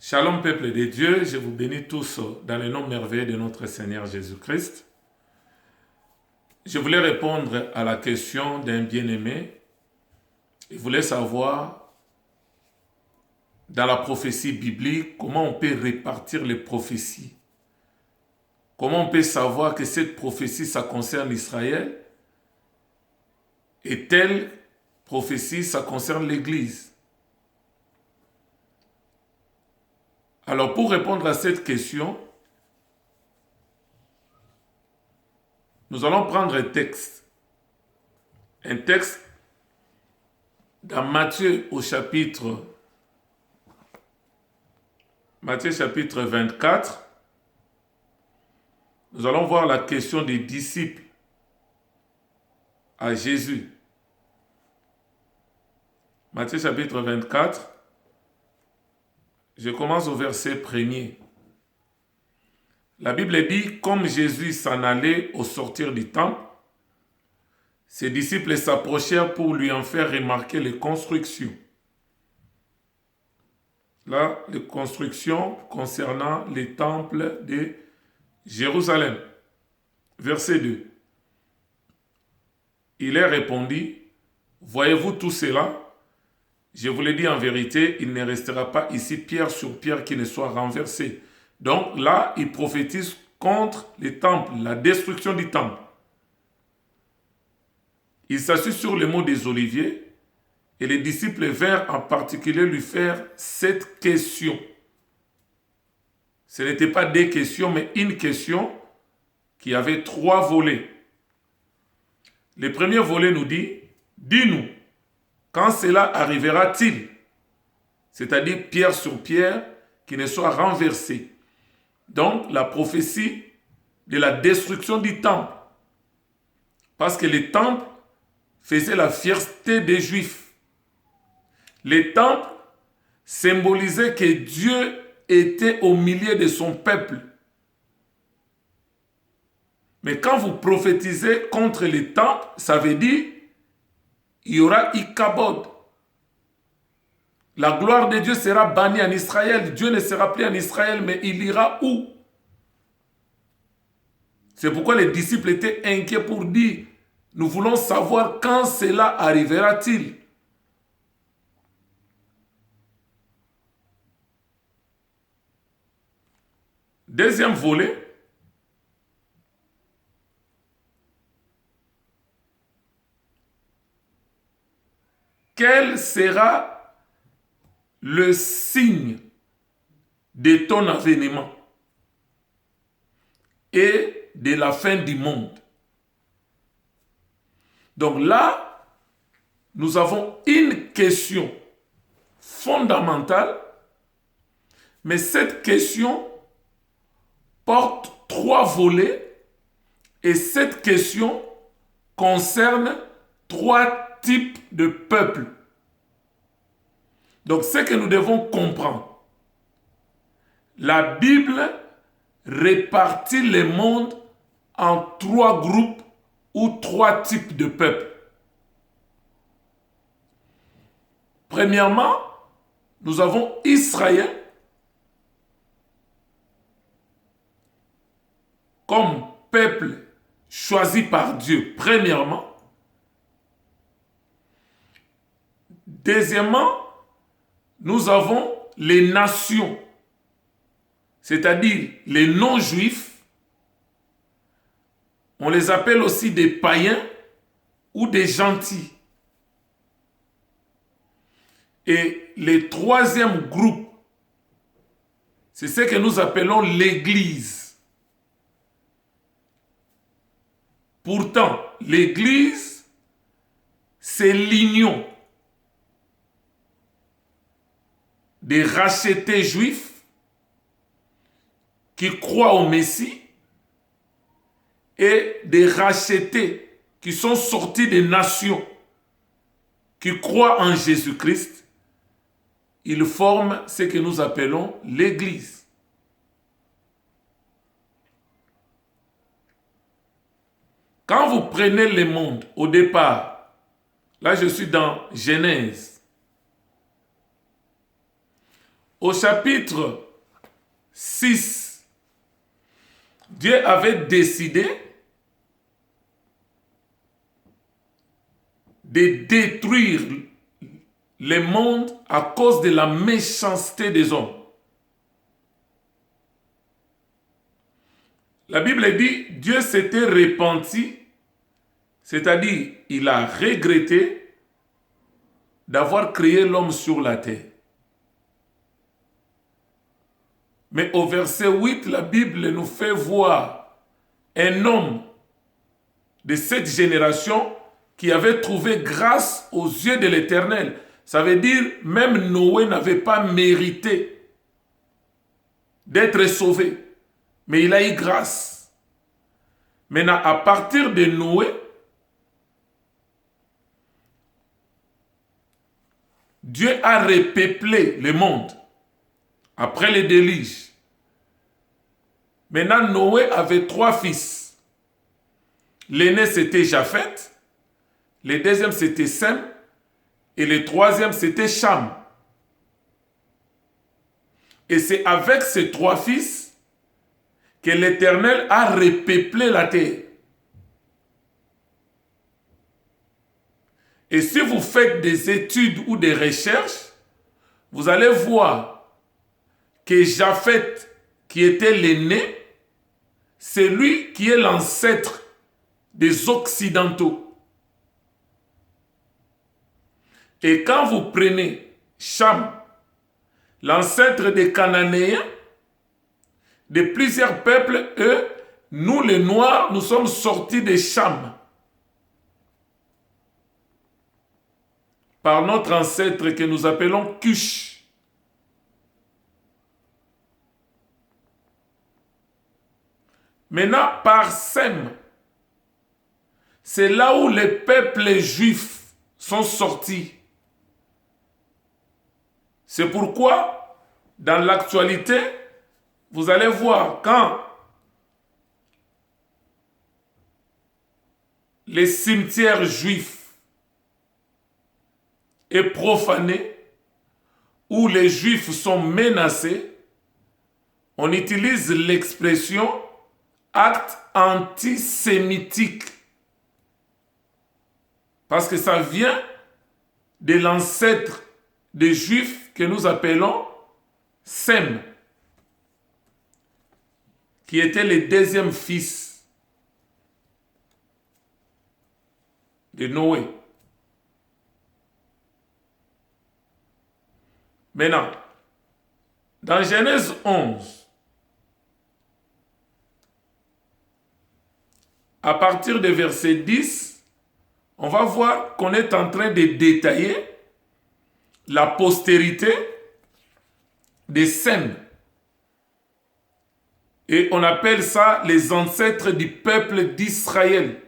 Shalom peuple de Dieu, je vous bénis tous dans le nom merveilleux de notre Seigneur Jésus-Christ. Je voulais répondre à la question d'un bien-aimé. Il voulait savoir, dans la prophétie biblique, comment on peut répartir les prophéties. Comment on peut savoir que cette prophétie, ça concerne Israël et telle prophétie, ça concerne l'Église. Alors, pour répondre à cette question, nous allons prendre un texte. Un texte dans Matthieu chapitre 24. Nous allons voir la question des disciples à Jésus. Matthieu chapitre 24. Je commence au verset 1er. La Bible dit, comme Jésus s'en allait au sortir du temple, ses disciples s'approchèrent pour lui en faire remarquer les constructions. Là, les constructions concernant les temples de Jérusalem. Verset 2. Il leur répondit, « Voyez-vous tout cela ? Je vous le dis en vérité, il ne restera pas ici pierre sur pierre qui ne soit renversée. » Donc là, il prophétise contre les temples, la destruction du temple. Il s'assit sur les monts des Oliviers et les disciples vinrent en particulier lui faire cette question. Ce n'était pas des questions, mais une question qui avait 3 volets. Le premier volet nous dit, « Dis-nous, quand cela arrivera-t-il » C'est-à-dire pierre sur pierre qui ne soit renversée. Donc, la prophétie de la destruction du temple. Parce que les temples faisaient la fierté des Juifs. Les temples symbolisaient que Dieu était au milieu de son peuple. Mais quand vous prophétisez contre les temples, ça veut dire il y aura Ikabod. La gloire de Dieu sera bannie en Israël. Dieu ne sera plus en Israël, mais il ira où? C'est pourquoi les disciples étaient inquiets pour dire, nous voulons savoir quand cela arrivera-t-il. Deuxième volet. Quel sera le signe de ton avènement et de la fin du monde? Donc là, nous avons une question fondamentale, mais cette question porte 3 volets et cette question concerne 3 types de peuples. Donc, ce que nous devons comprendre, la Bible répartit le monde en 3 groupes ou 3 types de peuples. Premièrement, nous avons Israël comme peuple choisi par Dieu, premièrement. Deuxièmement, nous avons les nations, c'est-à-dire les non-juifs. On les appelle aussi des païens ou des gentils. Et le 3e groupe, c'est ce que nous appelons l'Église. Pourtant, l'Église, c'est l'union des rachetés juifs qui croient au Messie et des rachetés qui sont sortis des nations qui croient en Jésus-Christ. Ils forment ce que nous appelons l'Église. Quand vous prenez le monde au départ, là je suis dans Genèse, Au chapitre 6, Dieu avait décidé de détruire le monde à cause de la méchanceté des hommes. La Bible dit, Dieu s'était repenti, c'est-à-dire il a regretté d'avoir créé l'homme sur la terre. Mais au verset 8, la Bible nous fait voir un homme de cette génération qui avait trouvé grâce aux yeux de l'Éternel. Ça veut dire, même Noé n'avait pas mérité d'être sauvé. Mais il a eu grâce. Maintenant, à partir de Noé, Dieu a repeuplé le monde après le déluge. Maintenant, Noé avait 3 fils. L'aîné, c'était Japheth. Le deuxième, c'était Sem. Et le troisième, c'était Cham. Et c'est avec ces 3 fils que l'Éternel a repeuplé la terre. Et si vous faites des études ou des recherches, vous allez voir que Japheth, qui était l'aîné, c'est lui qui est l'ancêtre des Occidentaux. Et quand vous prenez Cham, l'ancêtre des Cananéens, de plusieurs peuples, eux, nous les Noirs, nous sommes sortis de Cham. Par notre ancêtre que nous appelons Cush. Maintenant, par Sem, c'est là où les peuples juifs sont sortis. C'est pourquoi, dans l'actualité, vous allez voir quand les cimetières juifs est profané, où les juifs sont menacés, on utilise l'expression acte antisémitique. Parce que ça vient de l'ancêtre des juifs que nous appelons Sem, qui était le deuxième fils de Noé. Maintenant, dans Genèse 11, à partir du verset 10, on va voir qu'on est en train de détailler la postérité des Sem. Et on appelle ça les ancêtres du peuple d'Israël.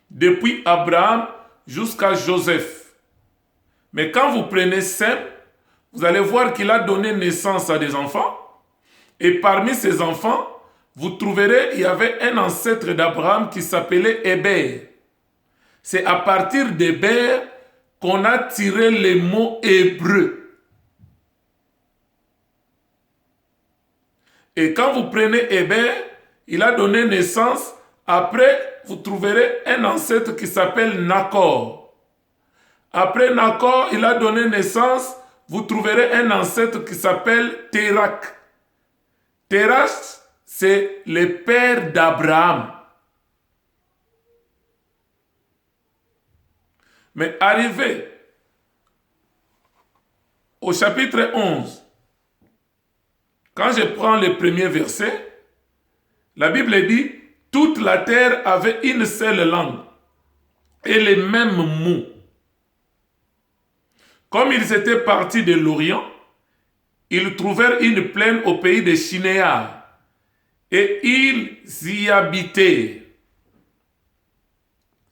Depuis Abraham jusqu'à Joseph. Mais quand vous prenez Sem, vous allez voir qu'il a donné naissance à des enfants. Et parmi ces enfants, vous trouverez, il y avait un ancêtre d'Abraham qui s'appelait Héber. C'est à partir d'Héber qu'on a tiré les mots hébreux. Et quand vous prenez Héber, il a donné naissance. Après, vous trouverez un ancêtre qui s'appelle Nakor. Après Nakor, il a donné naissance. Vous trouverez un ancêtre qui s'appelle Térak. Térak, c'est le père d'Abraham. Mais arrivé au chapitre 11, quand je prends le premier verset, la Bible dit « Toute la terre avait une seule langue et les mêmes mots. Comme ils étaient partis de l'Orient, ils trouvèrent une plaine au pays de Shinéar et ils y habitaient.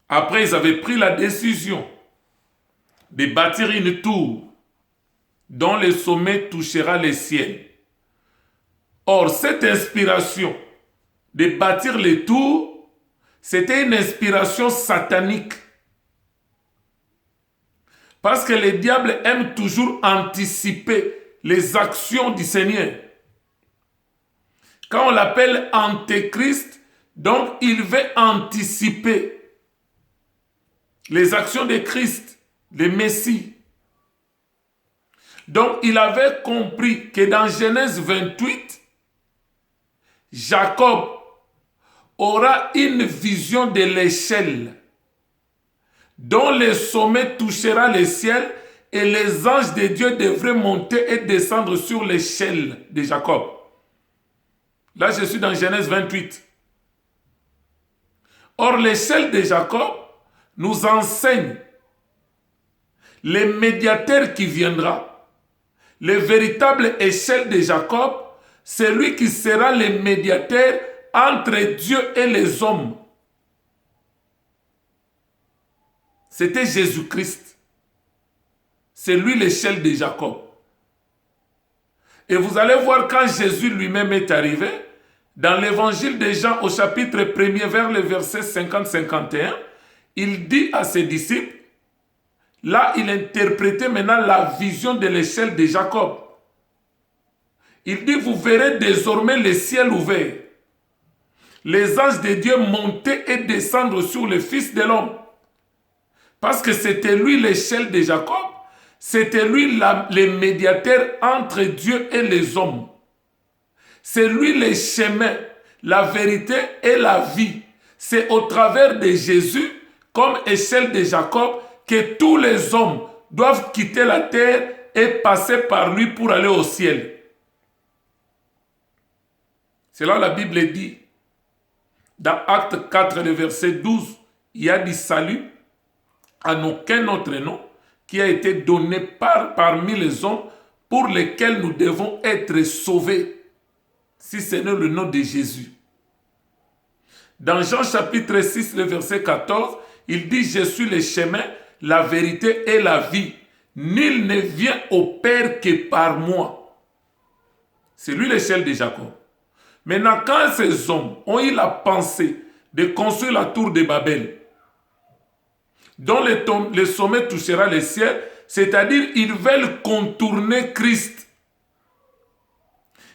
Après, ils avaient pris la décision de bâtir une tour dont le sommet touchera les ciels. Or, cette inspiration de bâtir les tours, c'était une inspiration satanique. Parce que le diable aime toujours anticiper les actions du Seigneur. Quand on l'appelle Antéchrist, donc il veut anticiper les actions de Christ, le Messie. Donc il avait compris que dans Genèse 28, Jacob aura une vision de l'échelle dont le sommet touchera le ciel et les anges de Dieu devraient monter et descendre sur l'échelle de Jacob. Là, je suis dans Genèse 28. Or, l'échelle de Jacob nous enseigne le médiateur qui viendra. Le véritable échelle de Jacob, c'est lui qui sera le médiateur entre Dieu et les hommes. C'était Jésus-Christ. C'est lui l'échelle de Jacob. Et vous allez voir quand Jésus lui-même est arrivé, dans l'évangile de Jean au chapitre 1er vers le verset 50-51, il dit à ses disciples, là il interprétait maintenant la vision de l'échelle de Jacob. Il dit, vous verrez désormais le ciel ouvert, les anges de Dieu monter et descendre sur le Fils de l'homme. Parce que c'était lui l'échelle de Jacob, c'était lui le médiateur entre Dieu et les hommes. C'est lui le chemin, la vérité et la vie. C'est au travers de Jésus, comme échelle de Jacob, que tous les hommes doivent quitter la terre et passer par lui pour aller au ciel. C'est là la Bible dit, dans Acte 4, le verset 12, il y a du salut en aucun autre nom qui a été donné parmi les hommes pour lesquels nous devons être sauvés, si ce n'est le nom de Jésus. Dans Jean chapitre 6, le verset 14, il dit, je suis le chemin, la vérité et la vie. Nul ne vient au Père que par moi. C'est lui l'échelle de Jacob. Maintenant, quand ces hommes ont eu la pensée de construire la tour de Babel, dont le sommet touchera le ciel, c'est-à-dire ils veulent contourner Christ.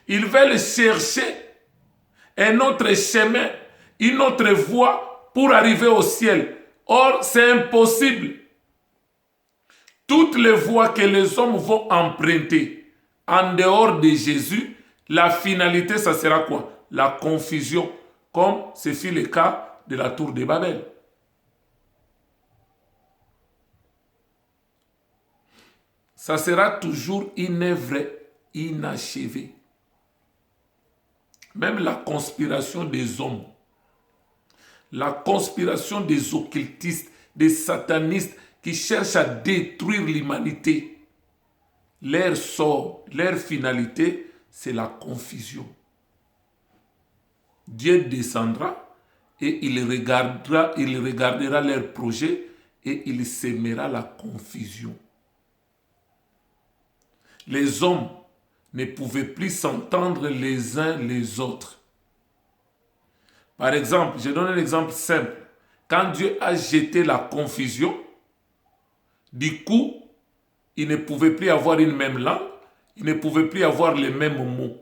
Ils veulent chercher un autre chemin, une autre voie pour arriver au ciel. Or, c'est impossible. Toutes les voies que les hommes vont emprunter en dehors de Jésus, la finalité, ça sera quoi? La confusion, comme ce fut le cas de la tour de Babel. Ça sera toujours une œuvre inachevée. Même la conspiration des hommes, la conspiration des occultistes, des satanistes qui cherchent à détruire l'humanité, leur sort, leur finalité, c'est la confusion. Dieu descendra et il regardera leurs projets et il sèmera la confusion. Les hommes ne pouvaient plus s'entendre les uns les autres. Par exemple, je donne un exemple simple. Quand Dieu a jeté la confusion, du coup, il ne pouvait plus avoir une même langue, il ne pouvait plus avoir les mêmes mots.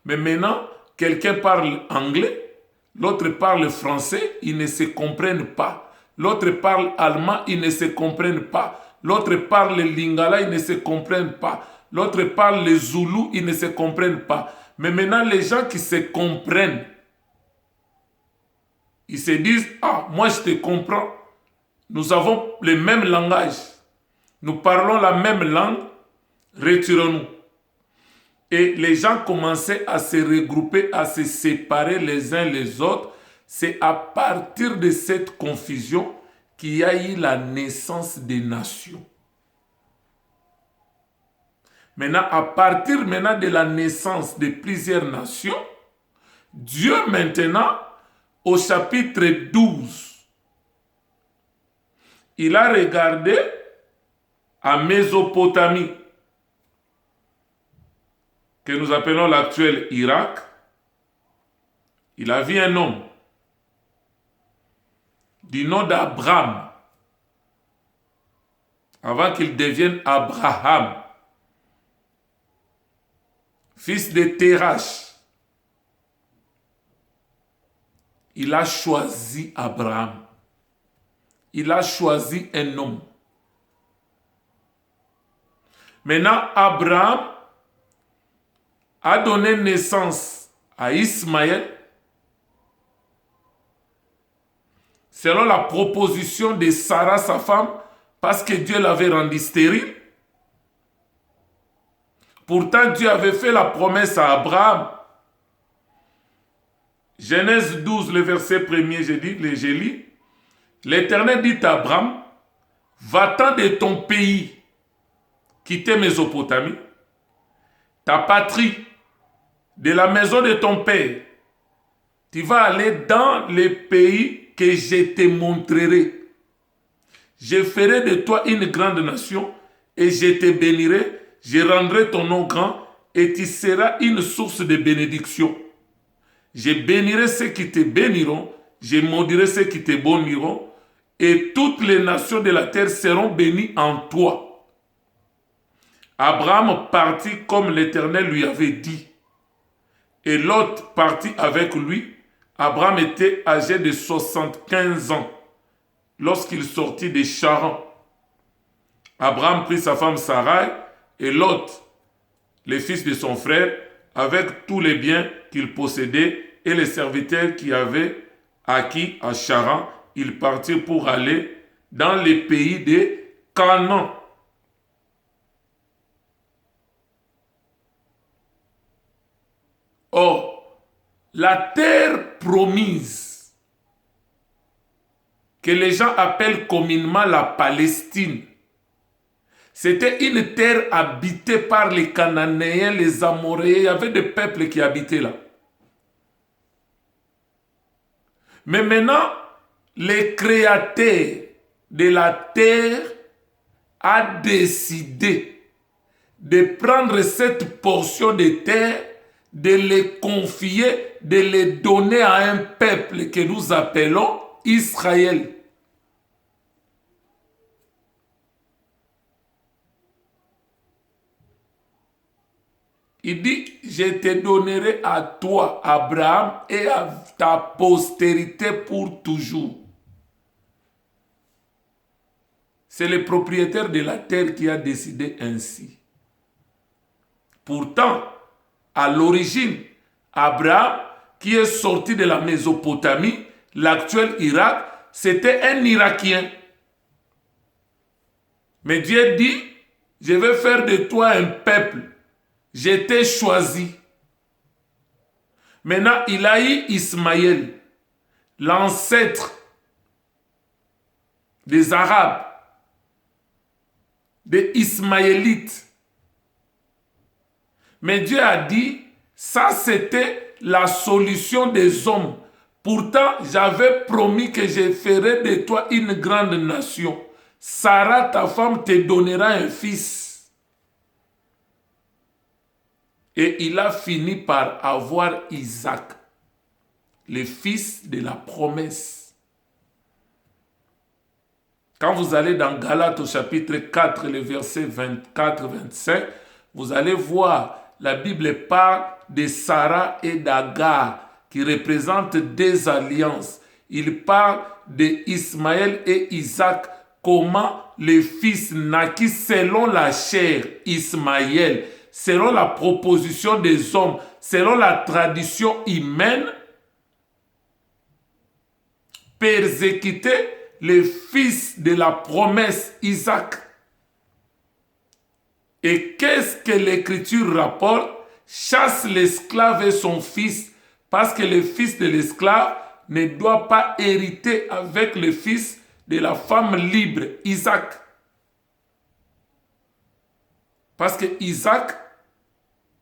Mais maintenant, quelqu'un parle anglais, l'autre parle français, ils ne se comprennent pas. L'autre parle allemand, ils ne se comprennent pas. L'autre parle lingala, ils ne se comprennent pas. L'autre parle les zoulous, ils ne se comprennent pas. Mais maintenant, les gens qui se comprennent, ils se disent, ah, moi je te comprends. Nous avons le même langage. Nous parlons la même langue, retirons-nous. Et les gens commençaient à se regrouper, à se séparer les uns les autres. C'est à partir de cette confusion qu'il y a eu la naissance des nations. Maintenant, à partir maintenant de la naissance de plusieurs nations, Dieu maintenant, au chapitre 12, il a regardé à Mésopotamie, que nous appelons l'actuel Irak. Il a vu un homme du nom d'Abraham, avant qu'il devienne Abraham. fils de Terach. Il a choisi Abraham. Il a choisi un homme. Maintenant, Abraham a donné naissance à Ismaël selon la proposition de Sarah, sa femme, parce que Dieu l'avait rendu stérile. Pourtant, Dieu avait fait la promesse à Abraham. Genèse 12, le verset 1er, je lis. L'Éternel dit à Abraham, va-t'en de ton pays, quitter Mésopotamie, ta patrie, de la maison de ton père. Tu vas aller dans les pays que je te montrerai. Je ferai de toi une grande nation et je te bénirai. Je rendrai ton nom grand et tu seras une source de bénédiction. Je bénirai ceux qui te béniront, je maudirai ceux qui te béniront, et toutes les nations de la terre seront bénies en toi. Abraham partit comme l'Éternel lui avait dit, et Lot partit avec lui. Abraham était âgé de 75 ans lorsqu'il sortit de Charan. Abraham prit sa femme Sarai et Lot, le fils de son frère, avec tous les biens qu'il possédait et les serviteurs qu'il avait acquis à Charan, ils partirent pour aller dans les pays de Canaan. Or, la terre promise, que les gens appellent communément la Palestine, c'était une terre habitée par les Cananéens, les Amoréens. Il y avait des peuples qui habitaient là. Mais maintenant, le créateur de la terre a décidé de prendre cette portion de terre, de les confier, de les donner à un peuple que nous appelons Israël. Il dit, je te donnerai à toi, Abraham, et à ta postérité pour toujours. C'est le propriétaire de la terre qui a décidé ainsi. Pourtant, à l'origine, Abraham, qui est sorti de la Mésopotamie, l'actuel Irak, c'était un Irakien. Mais Dieu dit, je vais faire de toi un peuple. Je t'ai choisi. Maintenant, il a eu Ismaël, l'ancêtre des Arabes, des Ismaélites. Mais Dieu a dit, ça c'était la solution des hommes. Pourtant, j'avais promis que je ferai de toi une grande nation. Sarah, ta femme, te donnera un fils. Et il a fini par avoir Isaac, le fils de la promesse. Quand vous allez dans Galates au chapitre 4, le verset 24-25, vous allez voir, la Bible parle de Sarah et d'Agar, qui représentent deux alliances. Il parle d'Ismaël et Isaac, comment le fils naquit selon la chair, Ismaël, selon la proposition des hommes, selon la tradition humaine, persécuter le fils de la promesse, Isaac. Et qu'est-ce que l'Écriture rapporte? Chasse l'esclave et son fils, parce que le fils de l'esclave ne doit pas hériter avec le fils de la femme libre, Isaac. Parce que Isaac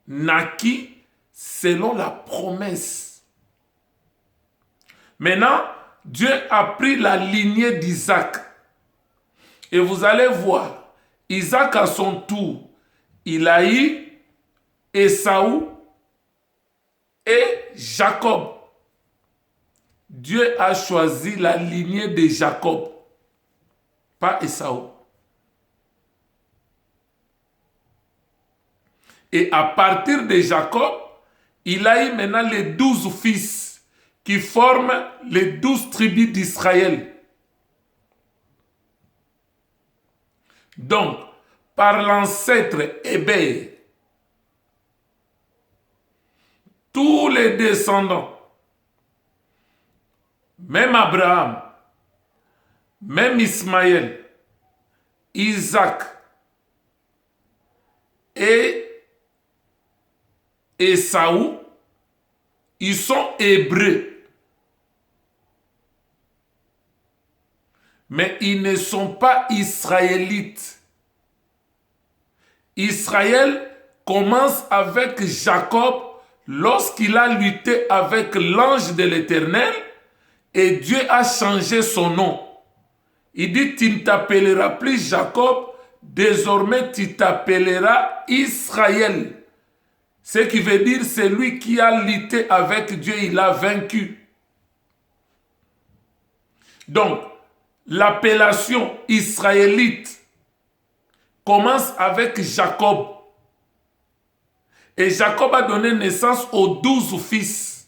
naquit selon la promesse. Maintenant, Dieu a pris la lignée d'Isaac. Et vous allez voir, Isaac à son tour, il a eu Ésaü et Jacob. Dieu a choisi la lignée de Jacob, pas Ésaü. Et à partir de Jacob, il a eu maintenant les 12 fils qui forment les 12 tribus d'Israël. Donc, par l'ancêtre Héber, tous les descendants, même Abraham, même Ismaël, Isaac et Ésaü, ils sont hébreux. Mais ils ne sont pas israélites. Israël commence avec Jacob lorsqu'il a lutté avec l'ange de l'Éternel et Dieu a changé son nom. Il dit, tu ne t'appelleras plus Jacob, désormais tu t'appelleras Israël. Ce qui veut dire, c'est lui qui a lutté avec Dieu, il a vaincu. Donc, l'appellation israélite commence avec Jacob. Et Jacob a donné naissance aux 12 fils.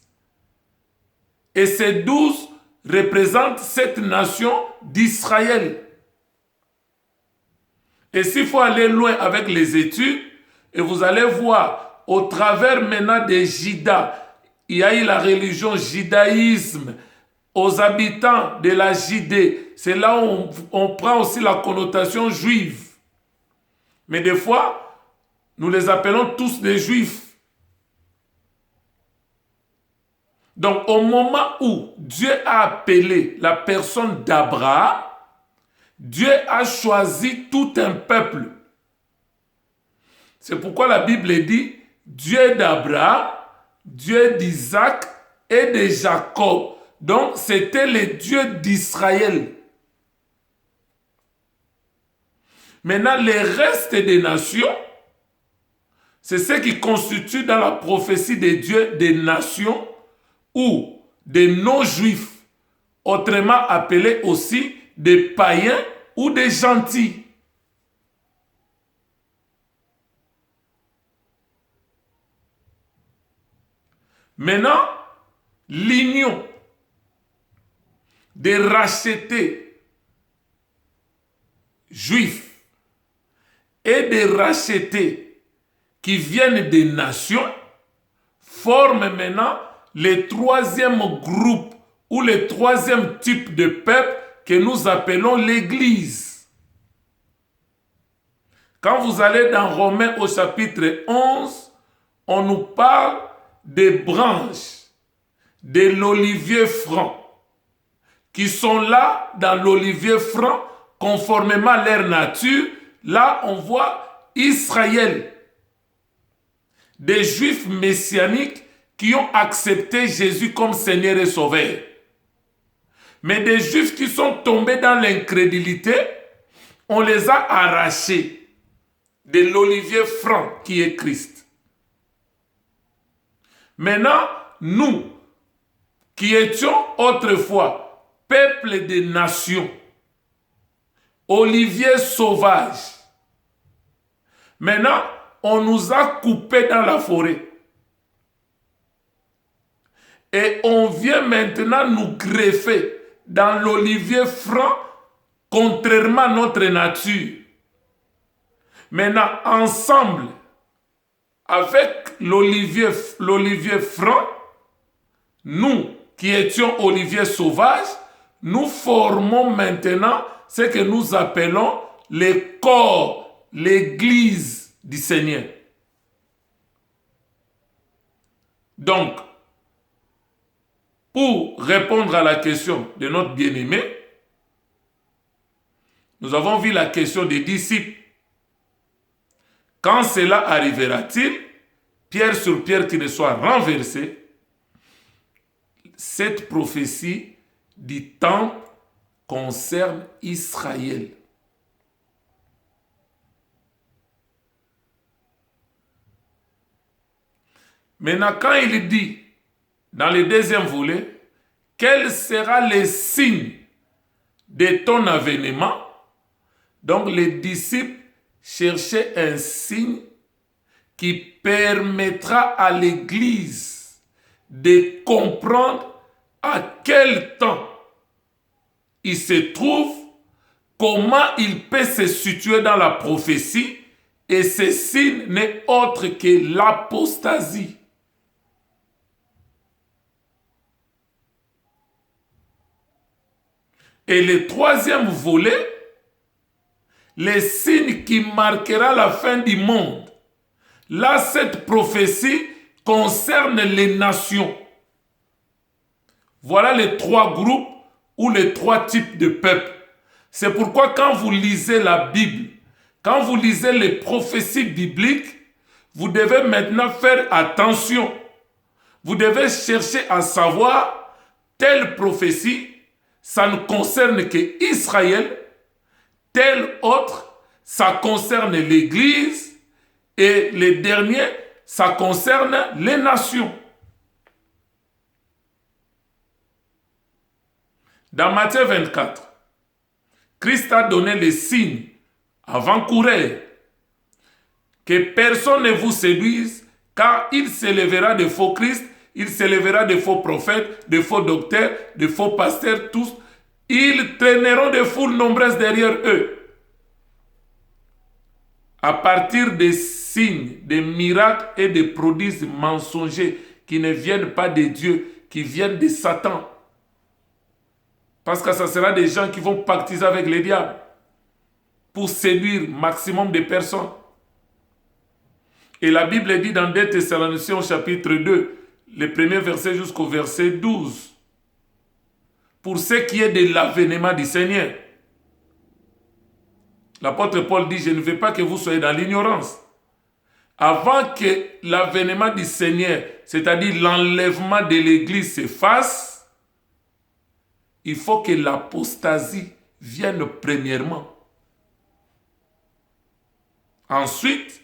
Et ces 12 représentent cette nation d'Israël. Et s'il faut aller loin avec les études, et vous allez voir, au travers maintenant des Judas, il y a eu la religion judaïsme, aux habitants de la Judée, c'est là où on prend aussi la connotation juive. Mais des fois, nous les appelons tous des juifs. Donc, au moment où Dieu a appelé la personne d'Abraham, Dieu a choisi tout un peuple. C'est pourquoi la Bible dit Dieu d'Abraham, Dieu d'Isaac et de Jacob. Donc, c'était le Dieu d'Israël. Maintenant, les restes des nations, c'est ce qui constitue dans la prophétie de Dieu des nations ou des non-juifs, autrement appelés aussi des païens ou des gentils. Maintenant, l'union des rachetés juifs et des rachetés qui viennent des nations forment maintenant le troisième groupe ou le troisième type de peuple que nous appelons l'Église. Quand vous allez dans Romains au chapitre 11, on nous parle des branches de l'olivier franc qui sont là dans l'olivier franc conformément à leur nature. Là, on voit Israël, des juifs messianiques qui ont accepté Jésus comme Seigneur et Sauveur. Mais des juifs qui sont tombés dans l'incrédulité, on les a arrachés de l'olivier franc qui est Christ. Maintenant, nous, qui étions autrefois peuple des nations, olivier sauvage, maintenant, on nous a coupés dans la forêt. Et on vient maintenant nous greffer dans l'olivier franc, contrairement à notre nature. Maintenant, ensemble, avec l'olivier franc, nous qui étions olivier sauvage, nous formons maintenant ce que nous appelons le corps, l'église du Seigneur. Donc, pour répondre à la question de notre bien-aimé, nous avons vu la question des disciples. Quand cela arrivera-t-il, pierre sur pierre qui ne soit renversée, cette prophétie du temple concerne Israël. Maintenant, quand il dit, dans le deuxième volet, quel sera le signe de ton avènement? Donc, les disciples cherchaient un signe qui permettra à l'Église de comprendre à quel temps il se trouve, comment il peut se situer dans la prophétie, et ce signe n'est autre que l'apostasie. Et le troisième volet, les signes qui marquera la fin du monde. Là, cette prophétie concerne les nations. Voilà les trois groupes ou les trois types de peuples. C'est pourquoi quand vous lisez la Bible, quand vous lisez les prophéties bibliques, vous devez maintenant faire attention. Vous devez chercher à savoir telle prophétie, ça ne concerne qu'Israël, telle autre, ça concerne l'Église, et les derniers, ça concerne les nations. Dans Matthieu 24, Christ a donné les signes avant-coureurs que personne ne vous séduise, car il s'élèvera de faux Christ, il s'élèvera de faux prophètes, de faux docteurs, de faux pasteurs, tous. Ils traîneront des foules nombreuses derrière eux. À partir des signes, des miracles et des prodiges mensongers qui ne viennent pas de Dieu, qui viennent de Satan. Parce que ça sera des gens qui vont pactiser avec les diables pour séduire maximum de personnes. Et la Bible dit dans 2 Thessaloniciens au chapitre 2, le premier verset jusqu'au verset 12, pour ce qui est de l'avènement du Seigneur. L'apôtre Paul dit, je ne veux pas que vous soyez dans l'ignorance. Avant que l'avènement du Seigneur, c'est-à-dire l'enlèvement de l'Église se fasse, il faut que l'apostasie vienne premièrement. Ensuite,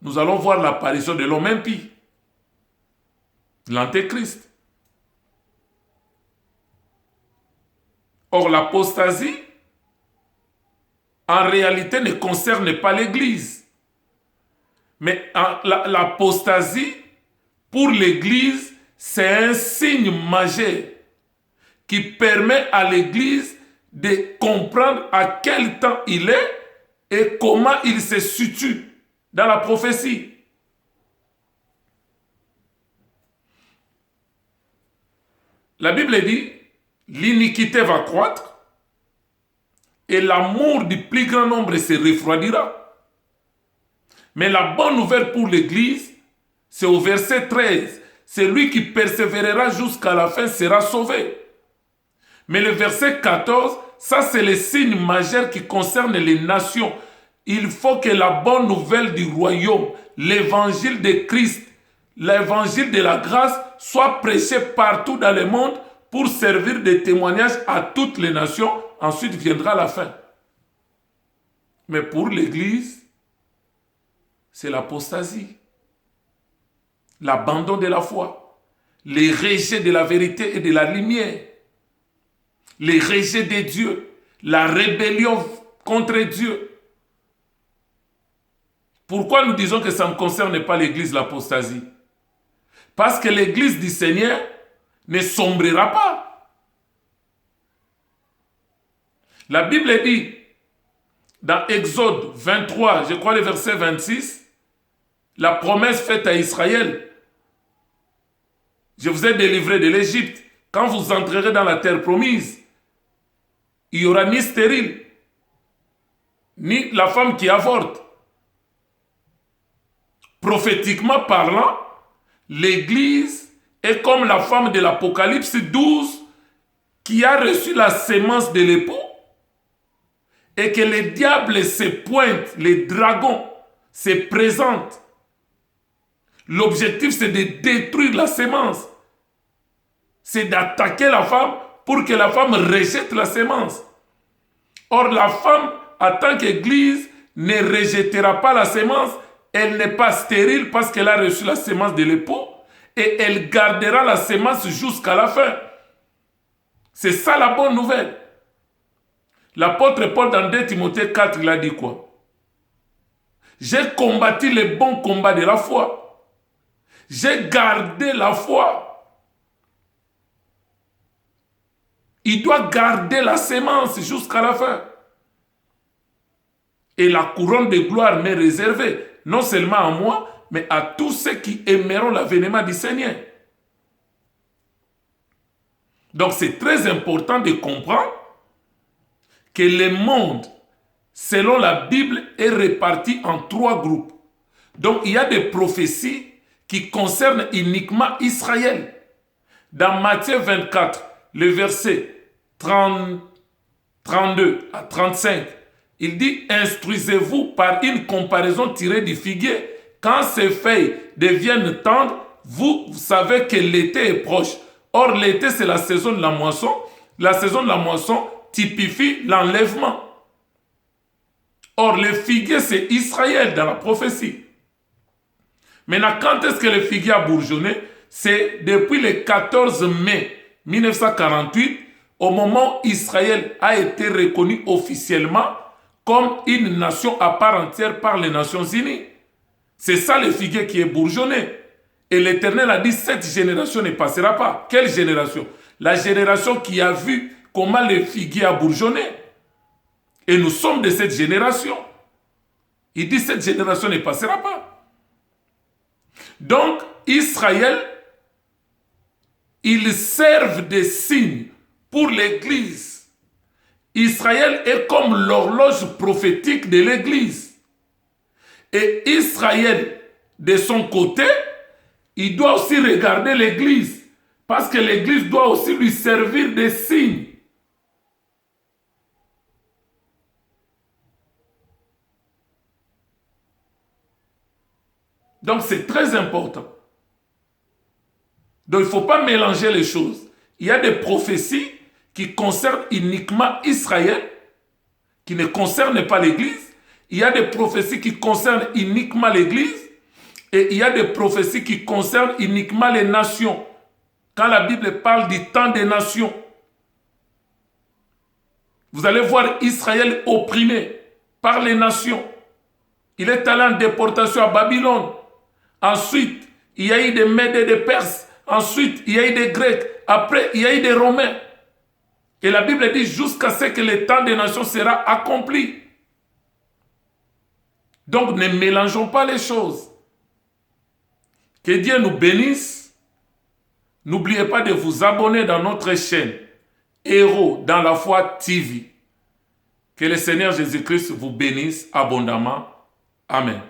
nous allons voir l'apparition de l'homme impie, l'antéchrist. Or, l'apostasie, en réalité, ne concerne pas l'Église. Mais l'apostasie, pour l'Église, c'est un signe majeur qui permet à l'Église de comprendre à quel temps il est et comment il se situe dans la prophétie. La Bible dit, l'iniquité va croître et l'amour du plus grand nombre se refroidira. Mais la bonne nouvelle pour l'Église, c'est au verset 13. Celui qui persévérera jusqu'à la fin sera sauvé. Mais le verset 14, ça c'est le signe majeur qui concerne les nations. Il faut que la bonne nouvelle du royaume, l'évangile de Christ, l'évangile de la grâce soit prêché partout dans le monde pour servir de témoignage à toutes les nations. Ensuite viendra la fin. Mais pour l'Église, c'est l'apostasie, l'abandon de la foi, les rejets de la vérité et de la lumière, les rejets de Dieu, la rébellion contre Dieu. Pourquoi nous disons que ça ne concerne pas l'Église, l'apostasie? Parce que l'Église du Seigneur ne sombrera pas. La Bible dit, dans Exode 23, je crois le verset 26, la promesse faite à Israël, je vous ai délivré de l'Égypte, quand vous entrerez dans la terre promise, il n'y aura ni stérile, ni la femme qui avorte. Prophétiquement parlant, l'Église est comme la femme de l'Apocalypse 12 qui a reçu la sémence de l'époux et que les diables se pointent, les dragons se présentent. L'objectif, c'est de détruire la sémence. C'est d'attaquer la femme pour que la femme rejette la sémence. Or, la femme, en tant qu'Église, ne rejettera pas la sémence. Elle n'est pas stérile parce qu'elle a reçu la sémence de l'époux et elle gardera la sémence jusqu'à la fin. C'est ça la bonne nouvelle. L'apôtre Paul dans 2 Timothée 4, il a dit quoi? J'ai combattu le bon combat de la foi. J'ai gardé la foi. Il doit garder la sémence jusqu'à la fin. Et la couronne de gloire m'est réservée, non seulement à moi, mais à tous ceux qui aimeront l'avènement du Seigneur. Donc c'est très important de comprendre que le monde, selon la Bible, est réparti en 3 groupes. Donc il y a des prophéties qui concernent uniquement Israël. Dans Matthieu 24, le verset 32 à 35, il dit « Instruisez-vous par une comparaison tirée du figuier. Quand ses feuilles deviennent tendres, vous savez que l'été est proche. Or, l'été, c'est la saison de la moisson. La saison de la moisson typifie l'enlèvement. Or, le figuier, c'est Israël dans la prophétie. Maintenant, quand est-ce que le figuier a bourgeonné? C'est depuis le 14 mai 1948, au moment où Israël a été reconnu officiellement comme une nation à part entière par les Nations Unies. C'est ça le figuier qui est bourgeonné. Et l'Éternel a dit, cette génération ne passera pas. Quelle génération? La génération qui a vu comment le figuier a bourgeonné. Et nous sommes de cette génération. Il dit, cette génération ne passera pas. Donc, Israël, ils servent de signes pour l'Église. Israël est comme l'horloge prophétique de l'Église. Et Israël, de son côté, il doit aussi regarder l'Église, parce que l'Église doit aussi lui servir de signe. Donc c'est très important. Donc il ne faut pas mélanger les choses. Il y a des prophéties qui concernent uniquement Israël, qui ne concernent pas l'Église. Il y a des prophéties qui concernent uniquement l'Église. Et il y a des prophéties qui concernent uniquement les nations. Quand la Bible parle du temps des nations, vous allez voir Israël opprimé par les nations. Il est allé en déportation à Babylone. Ensuite, il y a eu des Mèdes et des Perses. Ensuite, il y a eu des Grecs. Après, il y a eu des Romains. Et la Bible dit jusqu'à ce que le temps des nations sera accompli. Donc, ne mélangeons pas les choses. Que Dieu nous bénisse. N'oubliez pas de vous abonner dans notre chaîne Héros dans la foi TV. Que le Seigneur Jésus-Christ vous bénisse abondamment. Amen.